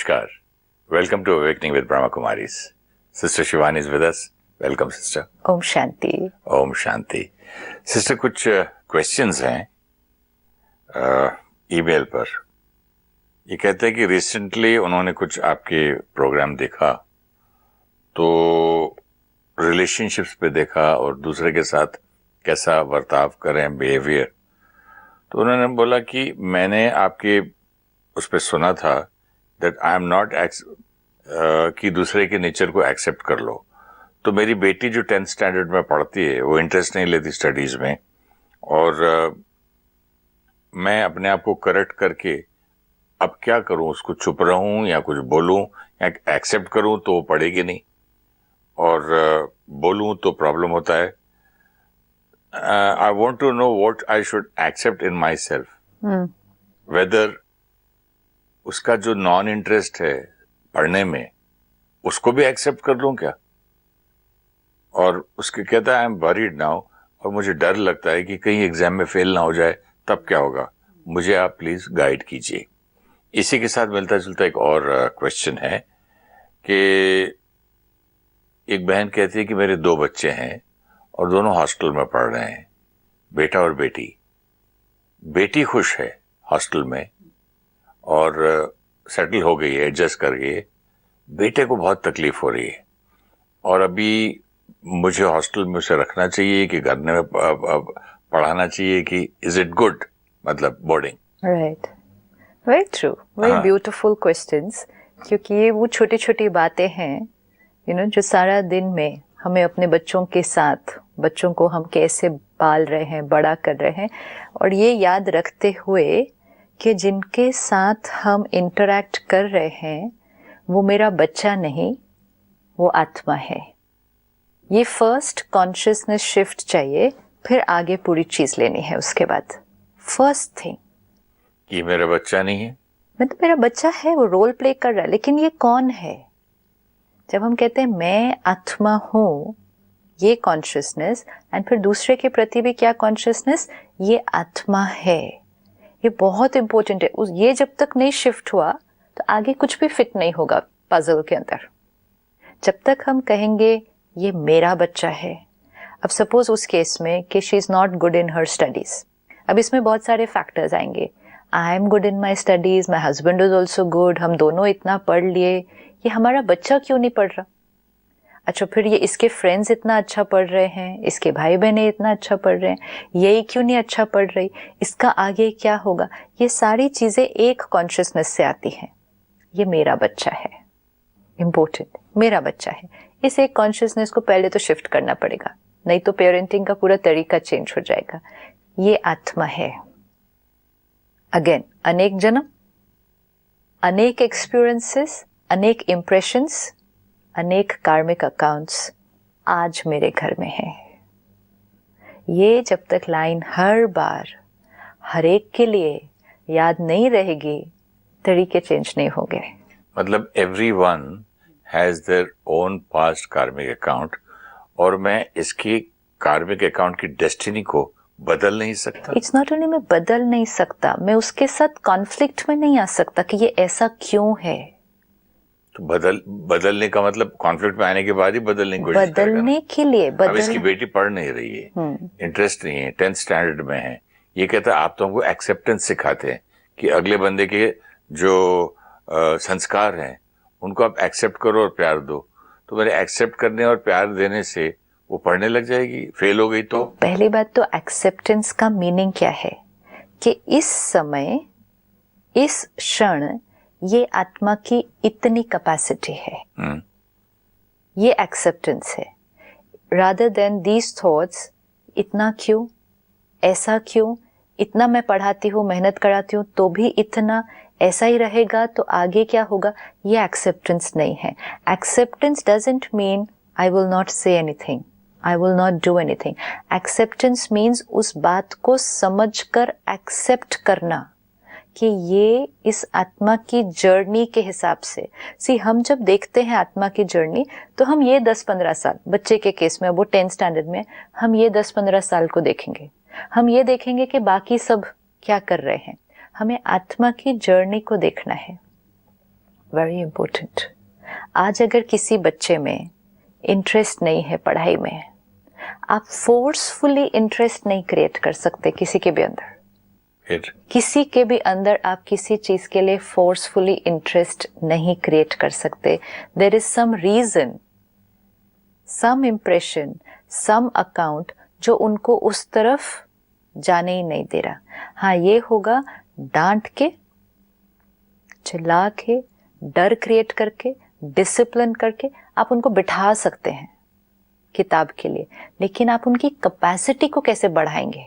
Namaskar. Welcome to Awakening with Brahma Kumaris. Sister Shivani is with us. Welcome, sister. ओम शांति। ओम शांति। Sister, कुछ क्वेश्चंस हैं ईमेल पर। ये कहते हैं कि रिसेंटली उन्होंने कुछ आपके प्रोग्राम देखा तो रिलेशनशिप्स पे देखा और दूसरे के साथ कैसा बर्ताव करें, बिहेवियर। तो उन्होंने बोला कि मैंने आपके उस पर सुना था दैट आई एम नॉट कि दूसरे के नेचर को एक्सेप्ट कर लो। तो मेरी बेटी जो 10th स्टैंडर्ड में पढ़ती है वो इंटरेस्ट नहीं लेती स्टडीज़ में, और मैं अपने आप को करेक्ट करके अब क्या करूं, उसको चुप रहूं या कुछ बोलूं या एक्सेप्ट करूं तो वो पढ़ेगी नहीं, और बोलूं तो प्रॉब्लम होता है। I want to know what I should accept in my self, whether उसका जो नॉन इंटरेस्ट है पढ़ने में उसको भी एक्सेप्ट कर लूं क्या। और उसके कहता है आई एम वरीड नाउ, और मुझे डर लगता है कि कहीं एग्जाम में फेल ना हो जाए, तब क्या होगा, मुझे आप प्लीज गाइड कीजिए। इसी के साथ मिलता जुलता एक और क्वेश्चन है कि एक बहन कहती है कि मेरे 2 बच्चे हैं और दोनों हॉस्टल में पढ़ रहे हैं, बेटा और बेटी। बेटी खुश है हॉस्टल में और सेटल हो गई है, एडजस्ट कर गई है। बेटे को बहुत तकलीफ हो रही है और अभी मुझे हॉस्टल में उसे रखना चाहिए कि घर में पढ़ाना चाहिए, कि इज इट गुड, मतलब boarding. Right, very true, very beautiful questions, क्योंकि ये वो छोटी छोटी बातें हैं जो सारा दिन में हमें अपने बच्चों के साथ, बच्चों को हम कैसे पाल रहे हैं, बड़ा कर रहे हैं, और ये याद रखते हुए कि जिनके साथ हम इंटरैक्ट कर रहे हैं वो मेरा बच्चा नहीं, वो आत्मा है। ये फर्स्ट कॉन्शियसनेस शिफ्ट चाहिए, फिर आगे पूरी चीज लेनी है। उसके बाद फर्स्ट थिंग कि मेरा बच्चा नहीं है, मतलब मेरा बच्चा है, वो रोल प्ले कर रहा है, लेकिन ये कौन है। जब हम कहते हैं मैं आत्मा हूं, ये कॉन्शियसनेस, एंड फिर दूसरे के प्रति भी क्या कॉन्शियसनेस, ये आत्मा है। ये बहुत इंपॉर्टेंट है। ये जब तक नहीं शिफ्ट हुआ तो आगे कुछ भी फिट नहीं होगा पजल के अंदर। जब तक हम कहेंगे ये मेरा बच्चा है, अब सपोज उस केस में कि she is not good in her studies, अब इसमें बहुत सारे फैक्टर्स आएंगे। I am good in my studies, my husband is also good, हम दोनों इतना पढ़ लिए, ये हमारा बच्चा क्यों नहीं पढ़ रहा। अच्छा, फिर ये इसके फ्रेंड्स इतना अच्छा पढ़ रहे हैं, इसके भाई बहने इतना अच्छा पढ़ रहे हैं, यही क्यों नहीं अच्छा पढ़ रही, इसका आगे क्या होगा। ये सारी चीजें एक कॉन्शियसनेस से आती हैं। ये मेरा बच्चा है, इम्पोर्टेंट, मेरा बच्चा है। इस एक कॉन्शियसनेस को पहले तो शिफ्ट करना पड़ेगा, नहीं तो पेरेंटिंग का पूरा तरीका चेंज हो जाएगा। ये आत्मा है। अगेन, अनेक जन्म, अनेक एक्सपीरियंसेस, अनेक इंप्रेशंस, अनेक कार्मिक अकाउंट्स आज मेरे घर में है। ये जब तक लाइन हर बार हर एक के लिए याद नहीं रहेगी, तरीके चेंज नहीं होंगे। मतलब everyone has their own past कार्मिक अकाउंट, और मैं इसकी कार्मिक अकाउंट की डेस्टिनी को बदल नहीं सकता। इट्स नॉट ओनली मैं बदल नहीं सकता, मैं उसके साथ कॉन्फ्लिक्ट में नहीं आ सकता कि ये ऐसा क्यों है। तो बदलने का मतलब कॉन्फ्लिक्ट में आने के बाद ही बदलने की कोशिश करेगा। बदलने के लिए अब इसकी बेटी पढ़ नहीं रही है, इंटरेस्ट नहीं है, 10th स्टैंडर्ड में है। ये कहता है आप तो हमको एक्सेप्टेंस सिखाते हैं कि अगले बंदे के जो संस्कार हैं उनको आप एक्सेप्ट करो और प्यार दो। तो मेरे एक्सेप्ट करने और प्यार देने से वो पढ़ने लग जाएगी, फेल हो गई तो। पहली बात तो एक्सेप्टेंस का मीनिंग क्या है कि इस समय, इस क्षण ये आत्मा की इतनी कैपेसिटी है, ये एक्सेप्टेंस है। रादर देन दीज थॉट्स, इतना क्यों, ऐसा क्यों, इतना मैं पढ़ाती हूँ, मेहनत कराती हूँ तो भी इतना, ऐसा ही रहेगा तो आगे क्या होगा, ये एक्सेप्टेंस नहीं है। Acceptance doesn't mean I will not say anything, I will not do anything. Acceptance means उस बात को समझकर एक्सेप्ट करना कि ये इस आत्मा की जर्नी के हिसाब से। हम जब देखते हैं आत्मा की जर्नी तो हम ये 10-15 साल, बच्चे के केस में वो 10th स्टैंडर्ड में, हम ये 10-15 साल को देखेंगे। हम ये देखेंगे कि बाकी सब क्या कर रहे हैं। हमें आत्मा की जर्नी को देखना है। Very important. आज अगर किसी बच्चे में इंटरेस्ट नहीं है पढ़ाई में, आप फोर्सफुली इंटरेस्ट नहीं क्रिएट कर सकते किसी के भी अंदर। किसी के भी अंदर आप किसी चीज के लिए फोर्सफुली इंटरेस्ट नहीं क्रिएट कर सकते। There is some reason, some impression, some account जो उनको उस तरफ जाने ही नहीं दे रहा। हाँ, ये होगा डांट के, चिल्ला के, डर क्रिएट करके, डिसिप्लिन करके आप उनको बिठा सकते हैं किताब के लिए, लेकिन आप उनकी कैपेसिटी को कैसे बढ़ाएंगे?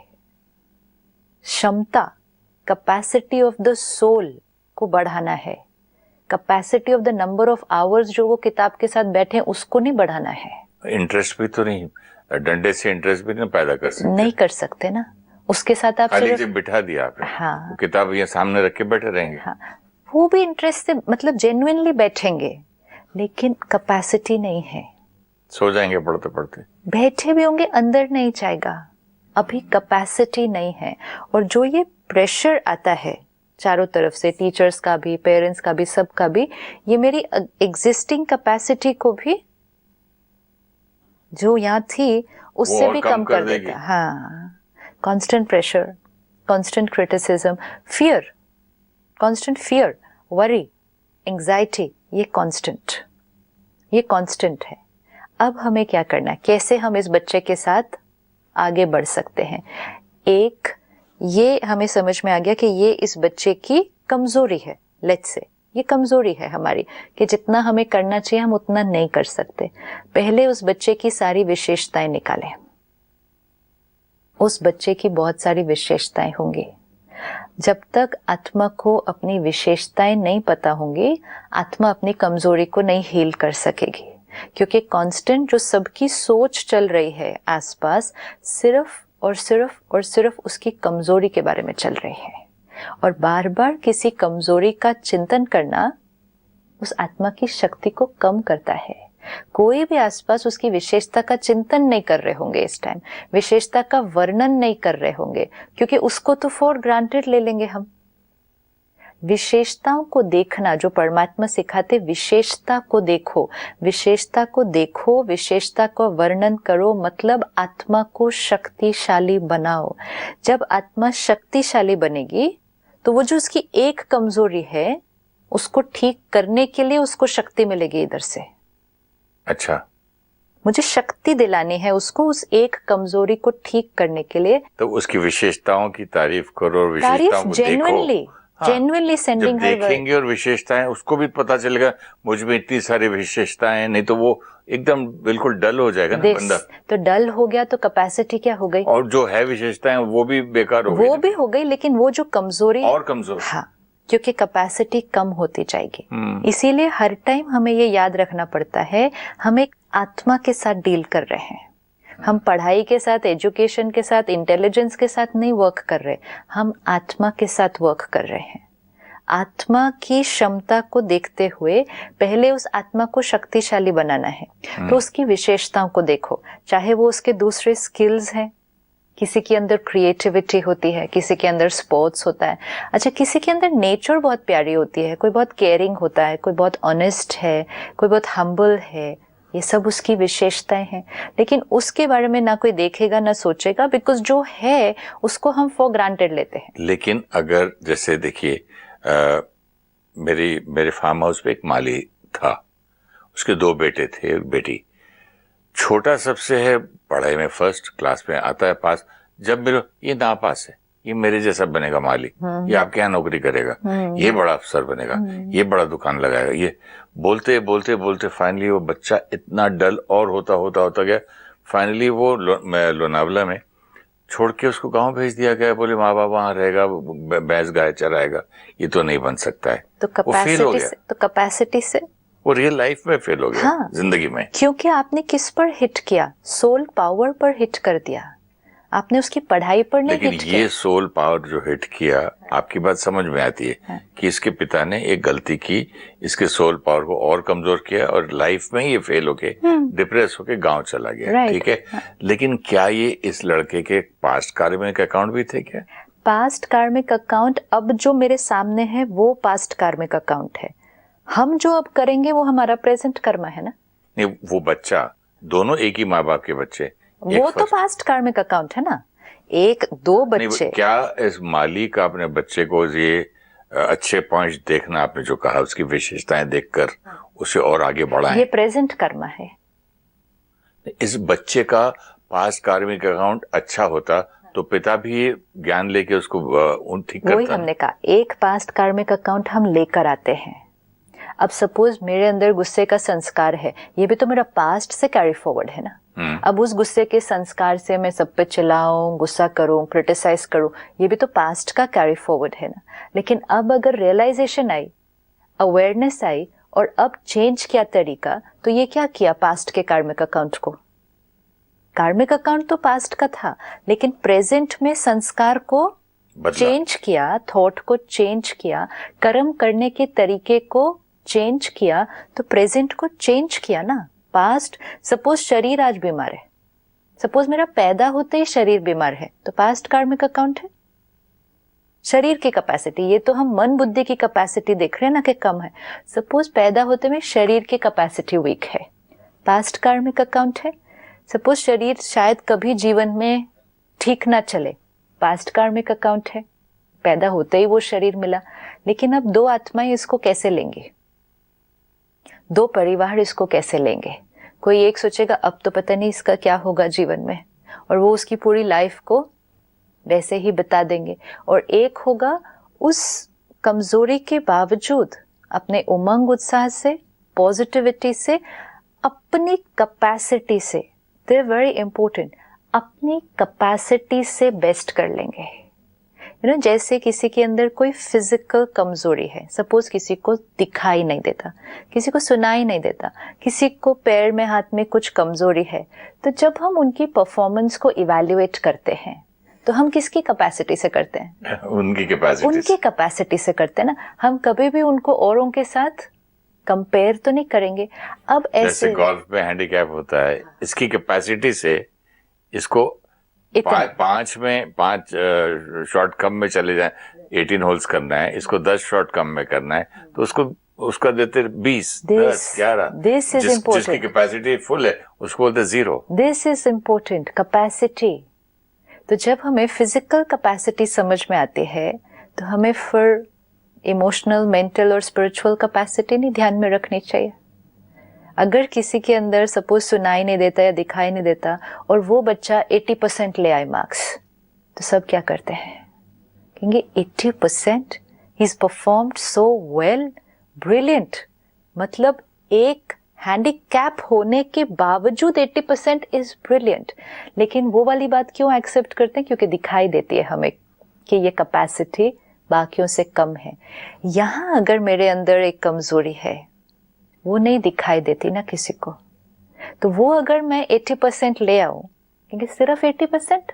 क्षमता, कैपेसिटी ऑफ द सोल को बढ़ाना है। Capacity of the number of hours जो वो किताब के साथ बैठे उसको नहीं बढ़ाना है। इंटरेस्ट भी तो नहीं, डंडे से इंटरेस्ट भी नहीं पैदा कर सकते। नहीं कर सकते ना, उसके साथ आप खाली जब बिठा दिया आपने, हाँ, वो किताब ये सामने रख के बैठे रहेंगे। हाँ, वो भी इंटरेस्ट से मतलब जेन्युइनली बैठेंगे, लेकिन कैपेसिटी नहीं है। सो जाएंगे पढ़ते पढ़ते, बैठे भी होंगे, अंदर नहीं जाएगा, अभी कैपेसिटी नहीं है। और जो ये प्रेशर आता है चारों तरफ से, टीचर्स का भी, पेरेंट्स का भी, सबका भी, ये मेरी एग्जिस्टिंग कैपेसिटी को भी जो यहाँ थी उससे भी कम कर देता। हाँ, constant pressure, constant criticism, fear, constant fear, worry, anxiety, ये कांस्टेंट है। अब हमें क्या करना है, कैसे हम इस बच्चे के साथ आगे बढ़ सकते हैं? एक, ये हमें समझ में आ गया कि ये इस बच्चे की कमजोरी है, लेट्स से ये कमजोरी है हमारी कि जितना हमें करना चाहिए हम उतना नहीं कर सकते। पहले उस बच्चे की सारी विशेषताएं निकालें। उस बच्चे की बहुत सारी विशेषताएं होंगी। जब तक आत्मा को अपनी विशेषताएं नहीं पता होंगी, आत्मा अपनी कमजोरी को नहीं हील कर सकेगी, क्योंकि कांस्टेंट जो सबकी सोच चल रही है आसपास, सिर्फ और सिर्फ और सिर्फ उसकी कमजोरी के बारे में चल रही है। और बार बार किसी कमजोरी का चिंतन करना उस आत्मा की शक्ति को कम करता है। कोई भी आसपास उसकी विशेषता का चिंतन नहीं कर रहे होंगे इस टाइम, विशेषता का वर्णन नहीं कर रहे होंगे, क्योंकि उसको तो फॉर ग्रांटेड ले लेंगे हम। विशेषताओं को देखना जो परमात्मा सिखाते, विशेषता को देखो, विशेषता को देखो, विशेषता को वर्णन करो, मतलब आत्मा को शक्तिशाली बनाओ। जब आत्मा शक्तिशाली बनेगी तो वो जो उसकी एक कमजोरी है उसको ठीक करने के लिए उसको शक्ति मिलेगी इधर से। अच्छा, मुझे शक्ति दिलानी है उसको उस एक कमजोरी को ठीक करने के लिए। तो उसकी विशेषताओं की तारीफ करो और विशेषताओं को genuinely, genuinely sending her word. देखेंगे और विशेषताएं, उसको भी पता चलेगा मुझ में इतनी सारी विशेषताएं हैं, नहीं तो वो एकदम बिल्कुल डल हो जाएगा ना बंदा। तो डल हो गया तो कैपेसिटी क्या हो गई? और जो है विशेषताएं वो भी बेकार हो गई। वो भी हो गई, लेकिन वो जो कमजोरी और कमजोर। हाँ, क्योंकि कैपेसिटी कम होती जाएगी। इसीलिए हर टाइम हमें ये याद रखना पड़ता है, हम एक आत्मा के साथ डील कर रहे हैं। हम पढ़ाई के साथ, एजुकेशन के साथ, इंटेलिजेंस के साथ नहीं वर्क कर रहे, हम आत्मा के साथ वर्क कर रहे हैं। आत्मा की क्षमता को देखते हुए पहले उस आत्मा को शक्तिशाली बनाना है। तो उसकी विशेषताओं को देखो, चाहे वो उसके दूसरे स्किल्स हैं, किसी के अंदर क्रिएटिविटी होती है, किसी के अंदर स्पोर्ट्स होता है। अच्छा, किसी के अंदर नेचर बहुत प्यारी होती है, कोई बहुत केयरिंग होता है, कोई बहुत ऑनेस्ट है, कोई बहुत हम्बल है, ये सब उसकी विशेषताएं हैं। लेकिन उसके बारे में ना कोई देखेगा ना सोचेगा, बिकॉज जो है उसको हम फॉर ग्रांटेड लेते हैं। लेकिन अगर जैसे देखिए, मेरे फार्म हाउस पे एक माली था, उसके 2 बेटे थे, एक बेटी। छोटा सबसे है, पढ़ाई में फर्स्ट क्लास में आता है पास। जब मेरे ये नापास है, ये मेरे जैसा बनेगा माली, ये आपके यहाँ नौकरी करेगा, ये बड़ा अफसर बनेगा, ये बड़ा दुकान लगाएगा, ये बोलते बोलते बोलते फाइनली वो बच्चा इतना डल और होता गया। फाइनली वो लोनावला में छोड़ के उसको गांव भेज दिया गया। बोले माँ बाप वहां रहेगा, भैंस गाय चराएगा, ये तो नहीं बन सकता है। तो कैपेसिटी से वो रियल लाइफ में फेल हो गया। हाँ, जिंदगी में। क्योंकि आपने किस पर हिट किया? सोल पावर पर हिट कर दिया आपने, उसकी पढ़ाई पर नहीं हिट किया। ये सोल पावर जो हिट किया, आपकी बात समझ में आती है। हाँ। कि इसके पिता ने एक गलती की, इसके सोल पावर को और कमजोर किया और लाइफ में ये फेल होके डिप्रेस होके गांव चला गया। ठीक है। हाँ। लेकिन क्या ये इस लड़के के पास्ट कार्मिक अकाउंट भी थे क्या? पास्ट कार्मिक अकाउंट अब जो मेरे सामने है वो पास्ट कार्मिक अकाउंट है। हम जो अब करेंगे वो हमारा प्रेजेंट कर्म है ना। नहीं, वो बच्चा, दोनों एक ही माँ बाप के बच्चे, वो तो पास्ट कार्मिक अकाउंट है ना। एक दो बच्चे, क्या इस माली का अपने बच्चे को ये अच्छे पॉइंट्स देखना, आपने जो कहा उसकी विशेषताएं देखकर उसे और आगे बढ़ाएं, ये प्रेजेंट कर्म है। इस बच्चे का पास्ट कार्मिक अकाउंट अच्छा होता तो पिता भी ज्ञान लेके उसको ठीक करता। वही हमने कहा, एक पास्ट कार्मिक अकाउंट हम लेकर आते हैं। अब सपोज मेरे अंदर गुस्से का संस्कार है, ये भी तो मेरा पास्ट से कैरी फॉरवर्ड है ना। अब उस गुस्से के संस्कार से मैं सब पे चिल्लाऊं, गुस्सा करूं, क्रिटिसाइज करूं, ये भी तो पास्ट का कैरी फॉरवर्ड है ना। लेकिन अब अगर रियलाइजेशन आई, अवेयरनेस आई और अब चेंज किया तरीका, तो ये क्या किया पास्ट के कार्मिक अकाउंट को। कार्मिक अकाउंट तो पास्ट का था, लेकिन प्रेजेंट में संस्कार को चेंज किया, थॉट को चेंज किया, कर्म करने के तरीके को चेंज किया, तो प्रेजेंट को चेंज किया ना। पास्ट, सपोज शरीर आज बीमार है, सपोज मेरा पैदा होते ही शरीर बीमार है, तो पास्ट कार्मिक अकाउंट है। शरीर की कैपेसिटी, ये तो हम मन बुद्धि की कैपेसिटी देख रहे हैं ना कि कम है। सपोज पैदा होते में शरीर की कैपेसिटी वीक है, पास्ट कार्मिक अकाउंट है। सपोज शरीर शायद कभी जीवन में ठीक ना चले, पास्ट कार्मिक अकाउंट है। पैदा होते ही वो शरीर मिला, लेकिन अब दो आत्माएं इसको कैसे लेंगे, दो परिवार इसको कैसे लेंगे। कोई एक सोचेगा अब तो पता नहीं इसका क्या होगा जीवन में, और वो उसकी पूरी लाइफ को वैसे ही बता देंगे। और एक होगा उस कमजोरी के बावजूद अपने उमंग उत्साह से, पॉजिटिविटी से, अपनी कैपेसिटी से, दे वेरी इंपॉर्टेंट, अपनी कैपेसिटी से बेस्ट कर लेंगे। जैसे किसी के अंदर कोई फिजिकल कमजोरी है, सपोज किसी को दिखाई नहीं देता, किसी को सुनाई नहीं देता, किसी को पैर में हाथ में कुछ कमजोरी है, तो जब हम उनकी परफॉर्मेंस को इवैल्यूएट करते हैं तो हम किसकी कैपेसिटी से करते हैं? उनकी कैपेसिटी से करते हैं ना। हम कभी भी उनको औरों के साथ कंपेयर तो नहीं करेंगे। अब ऐसे गोल्फ में हैंडीकैप होता है, इसकी कैपेसिटी से इसको पांच शॉट कम में चले जाए, 18 होल्स करना है, इसको 10 शॉट कम में करना है, तो उसका देते 20, 10, 11। जिसकी कैपेसिटी फुल है उसको बोलते 0। This is important, capacity. तो जब हमें फिजिकल कैपेसिटी समझ में आती है, तो हमें फिर इमोशनल, मेंटल और स्पिरिचुअल कैपेसिटी नहीं ध्यान में रखनी चाहिए। अगर किसी के अंदर सपोज सुनाई नहीं देता या दिखाई नहीं देता और वो बच्चा 80% ले आए मार्क्स, तो सब क्या करते हैं, कहेंगे 80%, he is performed so well, brilliant. मतलब एक हैंडीकैप होने के बावजूद 80% इज ब्रिलियंट। लेकिन वो वाली बात क्यों एक्सेप्ट करते हैं? क्योंकि दिखाई देती है हमें कि ये कैपेसिटी बाकियों से कम है। यहां अगर मेरे अंदर एक कमजोरी है, वो नहीं दिखाई देती ना किसी को, तो वो अगर मैं 80% ले आऊं, क्योंकि सिर्फ 80%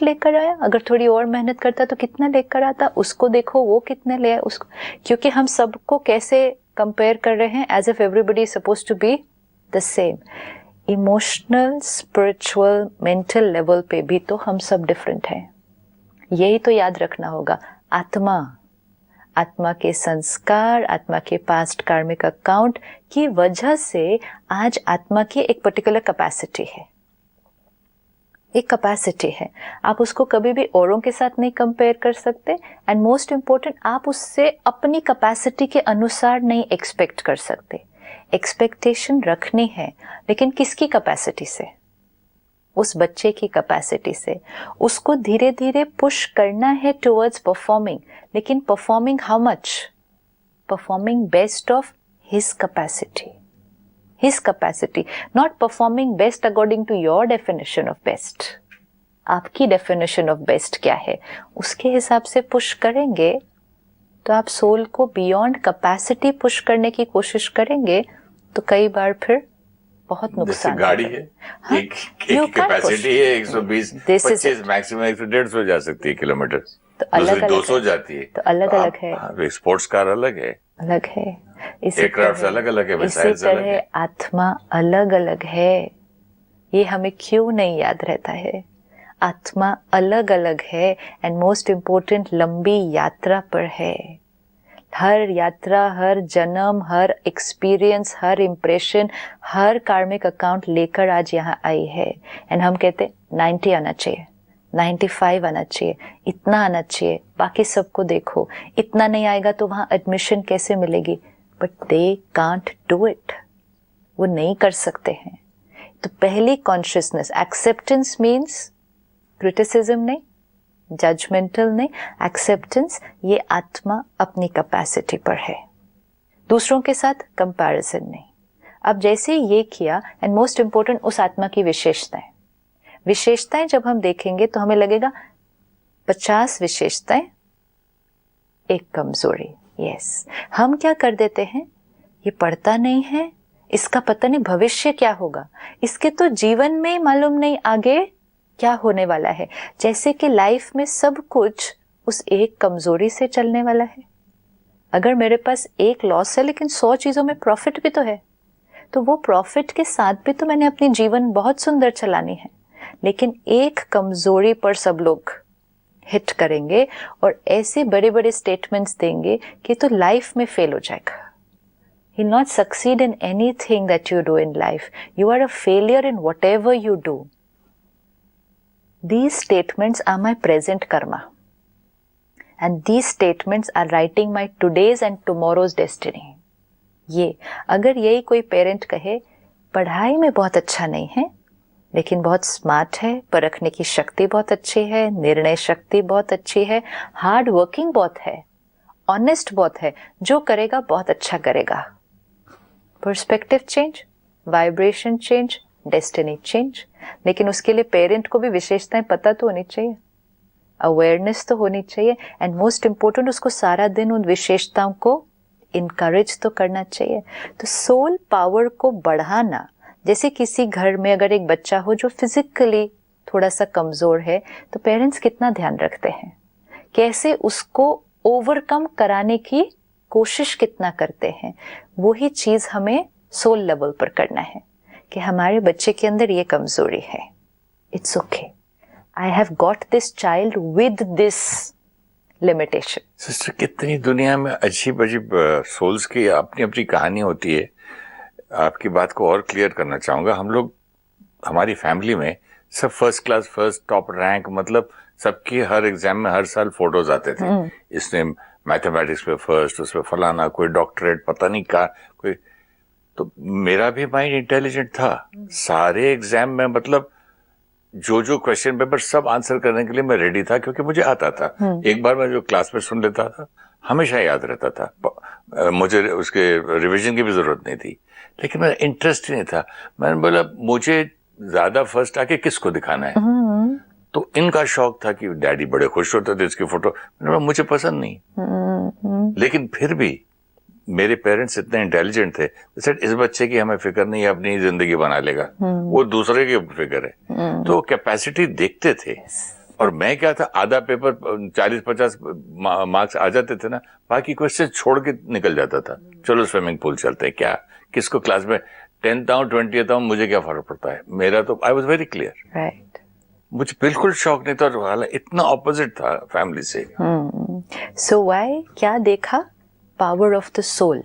लेकर आया, अगर थोड़ी और मेहनत करता तो कितना लेकर आता, उसको देखो वो कितने ले आया उसको। क्योंकि हम सबको कैसे कंपेयर कर रहे हैं, as if everybody is supposed to be the same. Emotional, spiritual, mental level पे भी तो हम सब डिफरेंट हैं। यही तो याद रखना होगा। आत्मा के संस्कार, आत्मा के पास्ट कार्मिक अकाउंट की वजह से आज आत्मा की एक पर्टिकुलर कैपेसिटी है, एक कैपेसिटी है। आप उसको कभी भी औरों के साथ नहीं कंपेयर कर सकते, एंड मोस्ट इंपॉर्टेंट, आप उससे अपनी कैपेसिटी के अनुसार नहीं एक्सपेक्ट कर सकते। एक्सपेक्टेशन रखनी है, लेकिन किसकी कैपेसिटी से? उस बच्चे की कैपेसिटी से। उसको धीरे धीरे पुश करना है टुवर्ड्स परफॉर्मिंग, लेकिन performing how much? Performing best of his capacity, his capacity, not performing best according to your definition of best. आपकी definition of best क्या है, उसके हिसाब से पुश करेंगे तो आप सोल को बियॉन्ड कैपेसिटी पुश करने की कोशिश करेंगे, तो कई बार फिर बहुत नुकसान। गाड़ी है, हाँ? एक कैपेसिटी है 120, 25, मैक्सिमम 150 जा सकती है किलोमीटर, तो अलग 200 जाती है, तो अलग अलग है। स्पोर्ट्स कार अलग है, एयरक्राफ्ट अलग अलग है, इसी तरह आत्मा अलग अलग है। ये हमें क्यों नहीं याद रहता है? आत्मा अलग अलग है, एंड मोस्ट इम्पोर्टेंट लंबी यात्रा पर है। हर यात्रा, हर जन्म, हर एक्सपीरियंस, हर इम्प्रेशन, हर कार्मिक अकाउंट लेकर आज यहाँ आई है। एंड हम कहते 90 आना चाहिए, 95 आना चाहिए, इतना आना चाहिए, बाकी सबको देखो, इतना नहीं आएगा तो वहाँ एडमिशन कैसे मिलेगी? But they can't do it, वो नहीं कर सकते हैं। तो पहली कॉन्शियसनेस, एक्सेप्टेंस मीन्स क्रिटिसिज्म नहीं, जजमेंटल नहीं, एक्सेप्टेंस, ये आत्मा अपनी कैपेसिटी पर है, दूसरों के साथ कंपैरिजन नहीं। अब जैसे ये किया, एंड मोस्ट इंपॉर्टेंट उस आत्मा की विशेषताएं जब हम देखेंगे तो हमें लगेगा 50 विशेषताएं, एक कमजोरी। यस, हम क्या कर देते हैं, ये पढ़ता नहीं है, इसका पता नहीं भविष्य क्या होगा, इसके तो जीवन में मालूम नहीं आगे क्या होने वाला है। जैसे कि लाइफ में सब कुछ उस एक कमजोरी से चलने वाला है। अगर मेरे पास एक लॉस है लेकिन 100 चीजों में प्रॉफिट भी तो है, तो वो प्रॉफिट के साथ भी तो मैंने अपनी जीवन बहुत सुंदर चलानी है। लेकिन एक कमजोरी पर सब लोग हिट करेंगे और ऐसे बड़े बड़े स्टेटमेंट्स देंगे कि तो लाइफ में फेल हो जाएगा। You'll not succeed in anything that you do in life. You are a failure in whatever you do. These statements are my present karma. And these statements are writing my today's and tomorrow's destiny. ये अगर यही कोई parent कहे पढ़ाई में बहुत अच्छा नहीं है लेकिन बहुत स्मार्ट है, परखने की शक्ति बहुत अच्छी है, निर्णय शक्ति बहुत अच्छी है, हार्ड वर्किंग बहुत है, ऑनेस्ट बहुत है, जो करेगा बहुत अच्छा करेगा। Perspective change, vibration change, destiny change. लेकिन उसके लिए पेरेंट को भी विशेषताएं पता तो होनी चाहिए, अवेयरनेस तो होनी चाहिए, एंड मोस्ट इम्पोर्टेंट उसको सारा दिन उन विशेषताओं को इनकरेज तो करना चाहिए। तो सोल पावर को बढ़ाना, जैसे किसी घर में अगर एक बच्चा हो जो फिजिकली थोड़ा सा कमजोर है तो पेरेंट्स कितना ध्यान रखते हैं, कैसे उसको ओवरकम कराने की कोशिश कितना करते हैं। वही चीज हमें सोल लेवल पर करना है कि हमारे बच्चे के अंदर ये कमजोरी है, it's okay, I have got this child with this limitation. Sister, कितनी दुनिया में अजीब अजीब सोल्स की अपनी अपनी कहानी होती है। आपकी बात को और क्लियर करना चाहूंगा। हम लोग, हमारी फैमिली में सब first class, first top rank, मतलब सबकी हर एग्जाम में हर साल फोटोज आते थे। इसने मैथमेटिक्स में फर्स्ट, उसमें फलाना, कोई डॉक्टरेट, पता नहीं क्या कोई। तो मेरा भी माइंड इंटेलिजेंट था, सारे एग्जाम में मतलब जो क्वेश्चन पेपर सब आंसर करने के लिए मैं रेडी था, क्योंकि मुझे आता था। एक बार मैं जो क्लास में सुन लेता था हमेशा याद रहता था, मुझे उसके रिवीजन की भी जरूरत नहीं थी। लेकिन मेरा इंटरेस्ट ही नहीं था। मैंने बोला मुझे ज्यादा फर्स्ट आके किसको दिखाना है। तो इनका शौक था कि डैडी बड़े खुश होते थे इसकी फोटो, मुझे पसंद नहीं। लेकिन फिर भी मेरे पेरेंट्स इतने इंटेलिजेंट थे, सेड इस बच्चे की हमें फिक्र नहीं है, अपनी जिंदगी बना लेगा, वो दूसरे की फिक्र है। तो कैपेसिटी देखते थे। और मैं क्या था, आधा पेपर 40-50 मार्क्स आ जाते थे ना, बाकी क्वेश्चन छोड़ के निकल जाता था। चलो स्विमिंग पूल चलते हैं, क्या किसको क्लास में 10th आऊं 20th आऊं, मुझे क्या फर्क पड़ता है। मेरा तो I was very clear, right. मुझे बिल्कुल शौक नहीं था, और इतना ऑपोजिट था फैमिली से। सो व्हाई, क्या देखा? Power of the soul.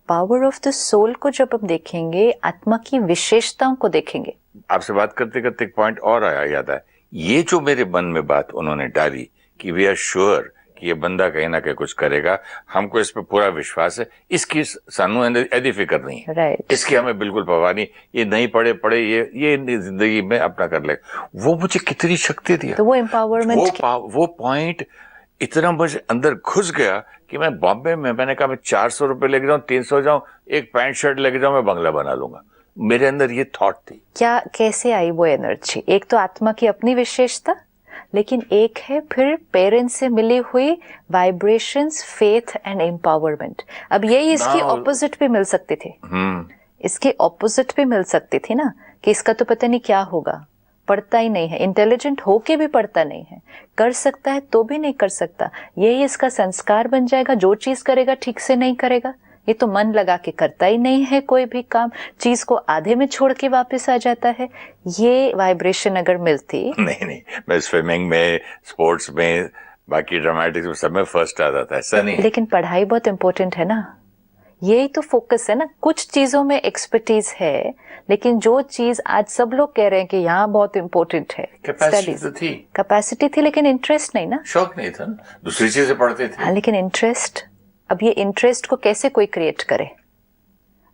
Power of the soul को जब हम देखेंगे, आत्मा की विशेषताओं को देखेंगे। आपसे बात करते करते एक पॉइंट और आया याद है, ये जो मेरे मन में बात उन्होंने डाली कि वी आर श्योर कि ये बंदा कहीं ना कहीं कुछ करेगा, हमको इस पे पूरा विश्वास है, इसकी सानू यदि फिक्र नहीं है, right. इसकी हमें बिल्कुल परवाह नहीं, ये नहीं पढ़े ये जिंदगी में अपना कर लेगा। वो मुझे कितनी शक्ति दिया, तो वो एम्पावरमेंट, वो पॉइंट इतना मुझे अंदर घुस गया कि मैं बॉम्बे में, मैंने कहा मैं 400 रुपए लेके जाऊं, 300 जाऊं, एक पैंट शर्ट लेके जाऊं, मैं बंगला बना लूंगा। मेरे अंदर ये थॉट थी। क्या, कैसे आई वो एनर्जी? एक तो आत्मा की अपनी विशेषता, लेकिन एक है फिर पेरेंट्स से मिली हुई वाइब्रेशंस, फेथ एंड एम्पावरमेंट। अब यही इसकी ऑपोजिट भी मिल सकती थी, इसकी ऑपोजिट भी मिल सकती थी ना, कि इसका तो पता नहीं क्या होगा, पढ़ता ही नहीं है, इंटेलिजेंट होके भी पढ़ता नहीं है, कर सकता है तो भी नहीं कर सकता, यही इसका संस्कार बन जाएगा, जो चीज करेगा ठीक से नहीं करेगा, ये तो मन लगा के करता ही नहीं है कोई भी काम, चीज को आधे में छोड़ के वापस आ जाता है। ये वाइब्रेशन अगर मिलती, नहीं, मैं स्विमिंग में, स्पोर्ट्स में बाकी ड्रामेटिक्स में सब में फर्स्ट आ जाता है, ऐसा नहीं। लेकिन पढ़ाई बहुत इंपॉर्टेंट है ना, यही तो फोकस है ना। कुछ चीजों में एक्सपर्टीज है, लेकिन जो चीज आज सब लोग कह रहे हैं कि यहाँ बहुत इंपॉर्टेंट है, कैपेसिटी थी लेकिन इंटरेस्ट नहीं ना, शौक नहीं था ना, दूसरी चीजें पढ़ते थे। हाँ, लेकिन इंटरेस्ट, अब ये इंटरेस्ट को कैसे कोई क्रिएट करे?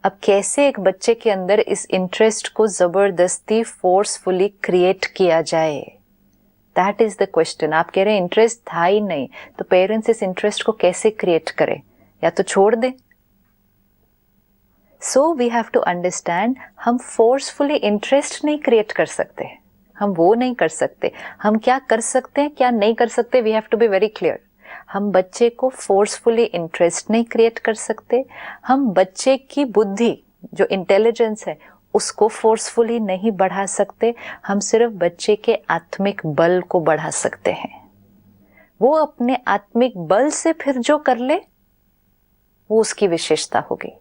अब कैसे एक बच्चे के अंदर इस इंटरेस्ट को जबरदस्ती फोर्सफुली क्रिएट किया जाए? That is the question. आप कह रहे हैं इंटरेस्ट था ही नहीं, तो पेरेंट्स इस इंटरेस्ट को कैसे क्रिएट करें? या तो छोड़ दें। So we have to understand, हम फोर्सफुली इंटरेस्ट नहीं क्रिएट कर सकते, हम वो नहीं कर सकते। हम क्या कर सकते हैं, क्या नहीं कर सकते, we have to be very clear. हम बच्चे को फोर्सफुली इंटरेस्ट नहीं क्रिएट कर सकते, हम बच्चे की बुद्धि जो इंटेलिजेंस है उसको फोर्सफुली नहीं बढ़ा सकते, हम सिर्फ बच्चे के आत्मिक बल को बढ़ा सकते हैं। वो अपने आत्मिक बल से फिर जो कर ले वो उसकी विशेषता होगी।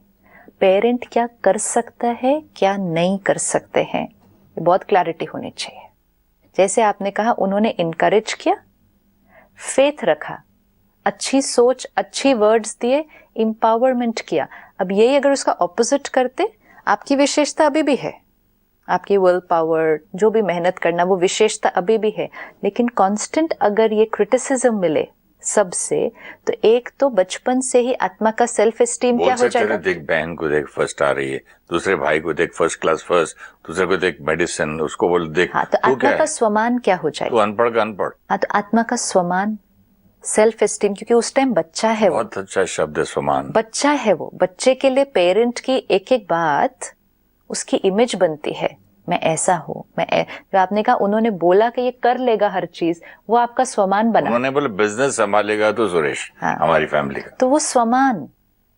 पेरेंट क्या कर सकता है, क्या नहीं कर सकते हैं, बहुत क्लैरिटी होनी चाहिए। जैसे आपने कहा, उन्होंने इनकरेज किया, फेथ रखा, अच्छी सोच, अच्छी वर्ड्स दिए, एम्पावरमेंट किया। अब यही अगर उसका ऑपोजिट करते, आपकी विशेषता अभी भी है, आपकी विल पावर, जो भी मेहनत करना, वो विशेषता अभी भी है, लेकिन कांस्टेंट अगर ये क्रिटिसिज्म मिले सबसे, तो एक तो बचपन से ही आत्मा का सेल्फ एस्टीम क्या हो जाएगा? देख बहन को देख फर्स्ट आ रही है, दूसरे भाई को देख फर्स्ट क्लास फर्स्ट, दूसरे को देख मेडिसिन, उसको बोल देख। हाँ, तो आत्मा का स्वमान क्या हो जाएगा? तू अनपढ़ का अनपढ़। हाँ, तो आत्मा का स्वमान, सेल्फ एस्टीम, क्योंकि उस टाइम बच्चा है वो। बहुत अच्छा शब्द है स्वमान। बच्चा है वो, बच्चे के लिए पेरेंट की एक एक बात उसकी इमेज बनती है। मैं ऐसा हूँ, जो आपने कहा, उन्होंने बोला कि ये कर लेगा हर चीज, वो आपका स्वमान बना। उन्होंने बोला बिजनेस संभालेगा तो सुरेश, हाँ, हमारी फैमिली का, तो वो स्वमान,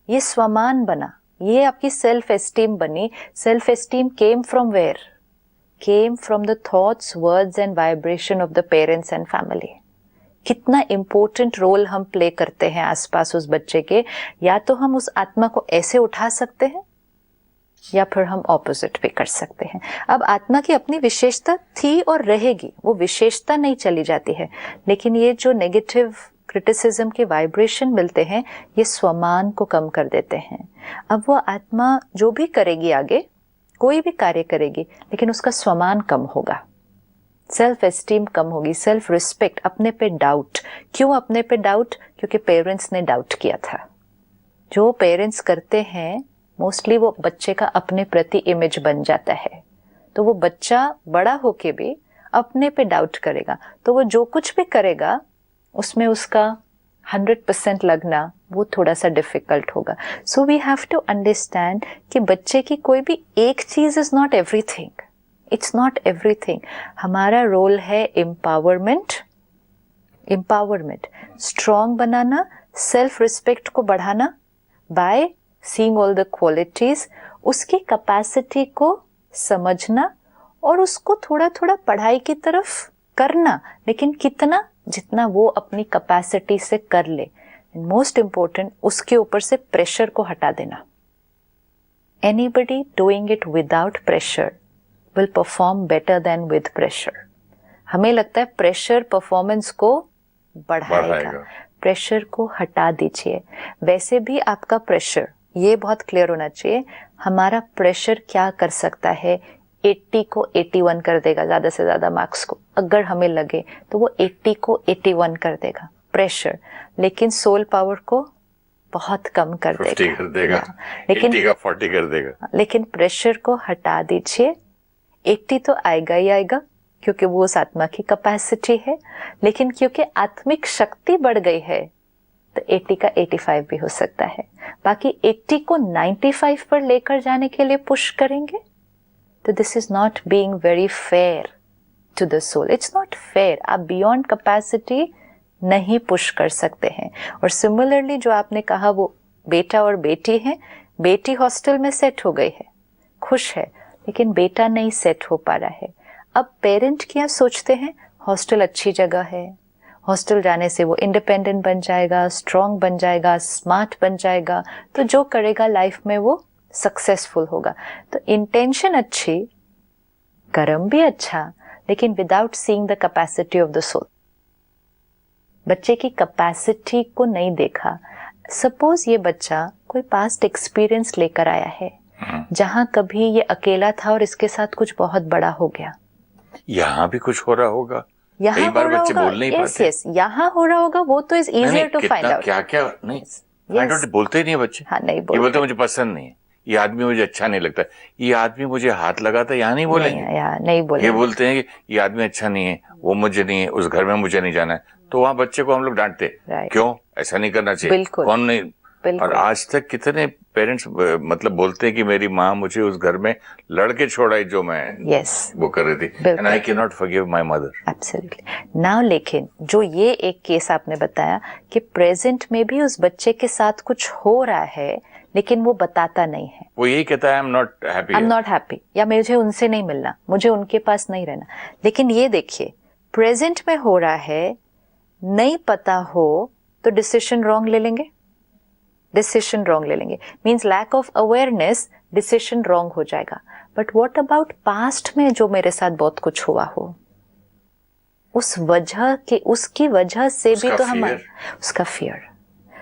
ये स्वमान बना, ये आपकी सेल्फ एस्टीम बनी। Self esteem came from where? Came from the thoughts, words and vibration of the parents and family. कितना इंपॉर्टेंट रोल हम प्ले करते हैं आसपास उस बच्चे के। या तो हम उस आत्मा को ऐसे उठा सकते हैं, या फिर हम ऑपोजिट भी कर सकते हैं। अब आत्मा की अपनी विशेषता थी और रहेगी, वो विशेषता नहीं चली जाती है, लेकिन ये जो नेगेटिव क्रिटिसिज्म के वाइब्रेशन मिलते हैं, ये स्वमान को कम कर देते हैं। अब वो आत्मा जो भी करेगी आगे, कोई भी कार्य करेगी, लेकिन उसका स्वमान कम होगा, सेल्फ एस्टीम कम होगी, सेल्फ रिस्पेक्ट, अपने पे डाउट। क्यों अपने पे डाउट? क्योंकि पेरेंट्स ने डाउट किया था। जो पेरेंट्स करते हैं मोस्टली, वो बच्चे का अपने प्रति इमेज बन जाता है, तो वो बच्चा बड़ा होके भी अपने पे डाउट करेगा, तो वो जो कुछ भी करेगा उसमें उसका 100% लगना वो थोड़ा सा डिफिकल्ट होगा। So we have to understand कि बच्चे की कोई भी एक चीज is not everything, it's not everything. हमारा रोल है एम्पावरमेंट, स्ट्रॉन्ग बनाना, सेल्फ रिस्पेक्ट को बढ़ाना by seeing all the qualities, उसकी कैपेसिटी को समझना और उसको थोड़ा थोड़ा पढ़ाई की तरफ करना, लेकिन कितना, जितना वो अपनी कैपेसिटी से कर ले। मोस्ट इंपॉर्टेंट, उसके ऊपर से प्रेशर को हटा देना। Anybody doing it without pressure will perform better than with pressure. हमें लगता है प्रेशर परफॉर्मेंस को बढ़ाएगा। प्रेशर को हटा दीजिए। वैसे भी आपका प्रेशर, ये बहुत क्लियर होना चाहिए, हमारा प्रेशर क्या कर सकता है? 80 को 81 कर देगा, ज्यादा से ज्यादा मार्क्स को अगर हमें लगे तो वो 80 को 81 कर देगा प्रेशर, लेकिन सोल पावर को बहुत कम कर देगा, 50 कर देगा, लेकिन 80 का 40 कर देगा। लेकिन प्रेशर को हटा दीजिए, 80 तो आएगा ही आएगा, क्योंकि वो उस आत्मा की कैपेसिटी है, लेकिन क्योंकि आत्मिक शक्ति बढ़ गई है तो 80 का 85 भी हो सकता है। बाकी 80 को 95 पर लेकर जाने के लिए पुश करेंगे तो this is not being very fair to the soul, it's not fair. आप बियॉन्ड कैपेसिटी नहीं पुश कर सकते हैं। और सिमिलरली जो आपने कहा, वो बेटा और बेटी है, बेटी हॉस्टल में सेट हो गई है, खुश है, लेकिन बेटा नहीं सेट हो पा रहा है। अब पेरेंट क्या सोचते हैं? हॉस्टल अच्छी जगह है, हॉस्टल जाने से वो इंडिपेंडेंट बन जाएगा, स्ट्रांग बन जाएगा, स्मार्ट बन जाएगा, तो जो करेगा लाइफ में वो सक्सेसफुल होगा। तो इंटेंशन अच्छी, कर्म भी अच्छा, लेकिन without seeing the capacity of the soul. बच्चे की कैपेसिटी को नहीं देखा। सपोज ये बच्चा कोई पास्ट एक्सपीरियंस लेकर आया है जहां कभी ये अकेला था और इसके साथ कुछ बहुत बड़ा हो गया। यहाँ भी कुछ हो रहा होगा, यहाँ कई बार बच्चे बोल नहीं पाते। यस, यहाँ हो रहा होगा, वो तो is easier to find out. क्या क्या नहीं फाइंड आउट बोलते ही नहीं बच्चे। हाँ, नहीं ये बोलते मुझे पसंद नहीं है, ये आदमी मुझे अच्छा नहीं लगता, ये आदमी मुझे हाथ लगाता, यहाँ नहीं बोलेंगे। नहीं बोलेंगे। ये बोलते हैं कि ये आदमी अच्छा नहीं है, वो मुझे नहीं है, उस घर में मुझे नहीं जाना है। तो वहाँ बच्चे को हम लोग डांटते, क्यों ऐसा नहीं करना चाहिए, कौन नहीं। और आज तक कितने पेरेंट्स मतलब बोलते हैं कि मेरी माँ मुझे उस घर में लड़के छोड़ाई जो मैं वो कर रही थी, and I can not forgive my mother. Absolutely. Now लेकिन जो ये एक केस आपने बताया कि प्रेजेंट में भी उस बच्चे के साथ कुछ हो रहा है लेकिन वो बताता नहीं है, वो यही कहता है आई एम नॉट हैप्पी, या मुझे उनसे नहीं मिलना, मुझे उनके पास नहीं रहना। लेकिन ये देखिए, प्रेजेंट में हो रहा है, नहीं पता हो तो डिसीजन रॉन्ग ले लेंगे, means lack of awareness, decision wrong हो जाएगा। बट व्हाट अबाउट पास्ट में जो मेरे साथ बहुत कुछ हुआ हो, उसकी वजह से भी तो हमारा उसका फियर,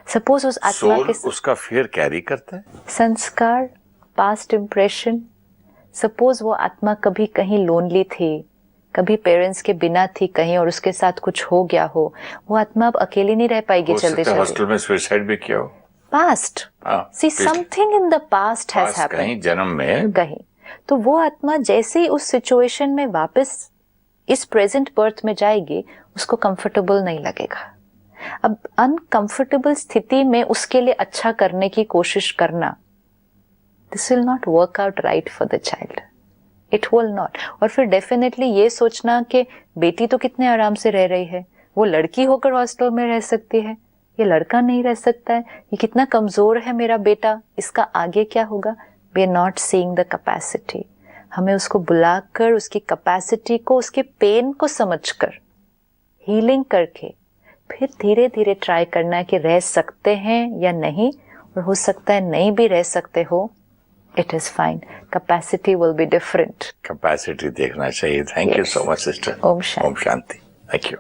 सपोज उस आत्मा के उसका फियर कैरी करता है, संस्कार, पास्ट इम्प्रेशन। सपोज वो आत्मा कभी कहीं लोनली थी, कभी पेरेंट्स के बिना थी कहीं और उसके साथ कुछ हो गया हो, वो आत्मा अब अकेली नहीं रह पाएगी चलते चलते। हॉस्टल में सुसाइड भी किया हो, past, see something in the past has happened, कहीं जन्म में कहीं। तो वो आत्मा जैसे ही उस सिचुएशन में वापस इस प्रेजेंट बर्थ में जाएगी, उसको कंफर्टेबल नहीं लगेगा। अब अनकंफर्टेबल स्थिति में उसके लिए अच्छा करने की कोशिश करना, this will not work out right for the child, it will not. और फिर डेफिनेटली ये सोचना कि बेटी तो कितने आराम से रह रही है, वो लड़की होकर हॉस्टल में रह सकती है, ये लड़का नहीं रह सकता है, ये कितना कमजोर है मेरा बेटा, इसका आगे क्या होगा। We are not seeing the capacity. हमें उसको बुलाकर उसकी कैपेसिटी को, उसके पेन को समझकर हीलिंग करके फिर धीरे धीरे ट्राई करना है कि रह सकते हैं या नहीं, और हो सकता है नहीं भी रह सकते हो, it is fine, capacity will be different. Capacity देखना चाहिए। Thank you so much sister. ओम शांति। Thank you.